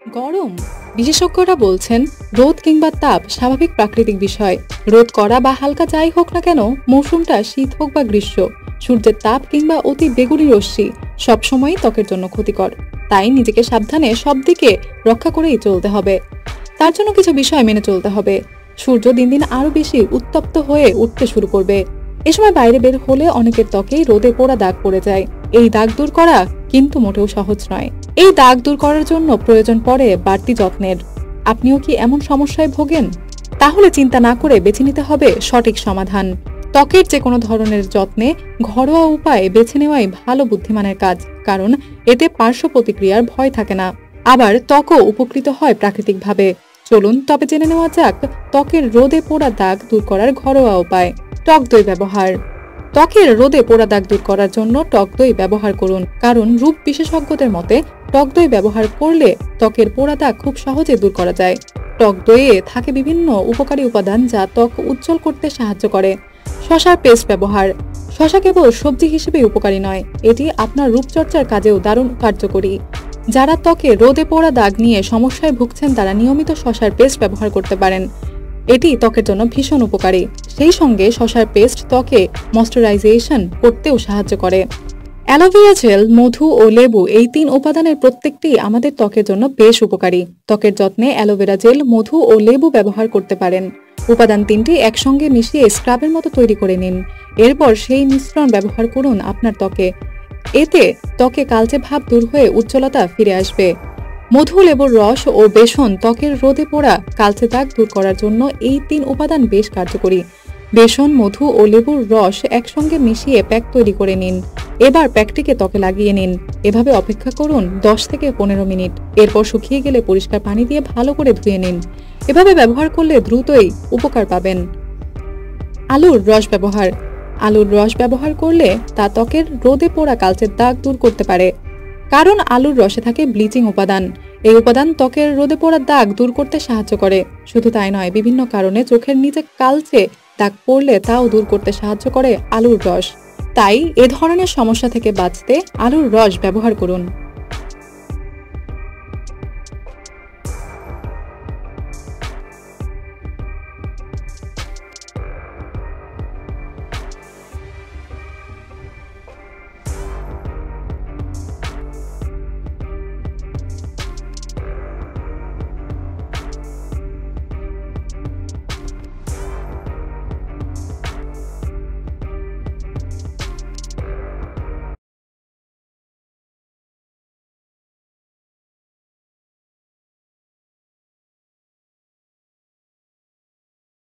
গরম, বিশেষজ্ঞরা বলছেন রোদ কিংবা তাপ স্বাভাবিক প্রাকৃতিক বিষয়। রোদ করা বা হালকা যাই হোক না কেন, মৌসুমটা শীত হোক বা গ্রীষ্ম, সূর্যের তাপ কিংবা অতি বেগুনি রশ্মি সবসময়ই ত্বকের জন্য ক্ষতিকর। তাই নিজেকে সাবধানে সব দিকে রক্ষা করেই চলতে হবে। তার জন্য কিছু বিষয় মেনে চলতে হবে। সূর্য দিন দিন আরো বেশি উত্তপ্ত হয়ে উঠতে শুরু করবে। এ সময় বাইরে বের হলে অনেকের ত্বকেই রোদে পোড়া দাগ পড়ে যায়। এই দাগ দূর করা কিন্তু মোটেও সহজ নয়। এই দাগ দূর করার জন্য প্রয়োজন পড়ে বাড়তি যত্নের। আপনিও কি এমন সমস্যায় ভোগেন? তাহলে চিন্তা না করে বেছে নিতে হবে সঠিক সমাধান। ত্বকের যে কোনো ধরনের যত্নে ঘরোয়া উপায় বেছে নেওয়াই ভালো বুদ্ধিমানের কাজ, কারণ এতে পার্শ্ব প্রতিক্রিয়ার ভয় থাকে না। আবার ত্বকও উপকৃত হয় প্রাকৃতিকভাবে। চলুন তবে জেনে নেওয়া যাক ত্বকের রোদে পোড়া দাগ দূর করার ঘরোয়া উপায়। টক দই ব্যবহার। ত্বকের রোদে পোড়া দাগ দূর করার জন্য টক দই ব্যবহার করুন, কারণ রূপ বিশেষজ্ঞদের মতে টক দই ব্যবহার করলে ত্বকের পোড়া দাগ খুব সহজে দূর করা যায়। টক দইয়ে থাকে বিভিন্ন উপকারী উপাদান যা ত্বক উজ্জ্বল করতে সাহায্য করে। শসার পেস্ট ব্যবহার। শসা কেবল সবজি হিসেবে উপকারী নয়, এটি আপনার রূপচর্চার কাজেও দারুণ কার্যকরী। যারা ত্বকে রোদে পোড়া দাগ নিয়ে সমস্যায় ভুগছেন তারা নিয়মিত শসার পেস্ট ব্যবহার করতে পারেন। এটি ত্বকের জন্য ভীষণ উপকারী। সেই সঙ্গে শসার পেস্ট ত্বকে ময়েশ্চারাইজেশন করতেও সাহায্য করে। অ্যালোভেরা জেল, মধু ও লেবু এই 3 উপাদানের প্রত্যেকটি আমাদের ত্বকের জন্য বেশ উপকারী। ত্বকের যত্নে অ্যালোভেরা জেল, মধু ও লেবু ব্যবহার করতে পারেন। উপাদান 3টি একসঙ্গে মিশিয়ে স্ক্রাবের মতো তৈরি করে নিন। এরপর সেই মিশ্রণ ব্যবহার করুন আপনার ত্বকে। এতে ত্বকে কালচে ভাব দূর হয়ে উজ্জ্বলতা ফিরে আসবে। মধু, লেবুর রস ও বেসন ত্বকের রোদে পোড়া কালচে দাগ দূর করার জন্য এই 3 উপাদান বেশ কার্যকরী। বেসন, মধু ও লেবুর রস একসঙ্গে মিশিয়ে প্যাক তৈরি করে নিন। এবার প্যাকটিকে ত্বকে লাগিয়ে নিন। এভাবে অপেক্ষা করুন 10 থেকে 15 মিনিট। এরপর শুকিয়ে গেলে পরিষ্কার পানি দিয়ে ভালো করে ধুয়ে নিন। এভাবে ব্যবহার করলে দ্রুতই উপকার পাবেন। আলুর রস ব্যবহার। আলুর রস ব্যবহার করলে তা ত্বকের রোদে পোড়া কালচের দাগ দূর করতে পারে, কারণ আলুর রসে থাকে ব্লিচিং উপাদান। এই উপাদান ত্বকের রোদে পোড়া দাগ দূর করতে সাহায্য করে। শুধু তাই নয়, বিভিন্ন কারণে চোখের নিচে কালচে দাগ পড়লে তাও দূর করতে সাহায্য করে আলুর রস। তাই এ ধরনের সমস্যা থেকে বাঁচতে আলুর রস ব্যবহার করুন।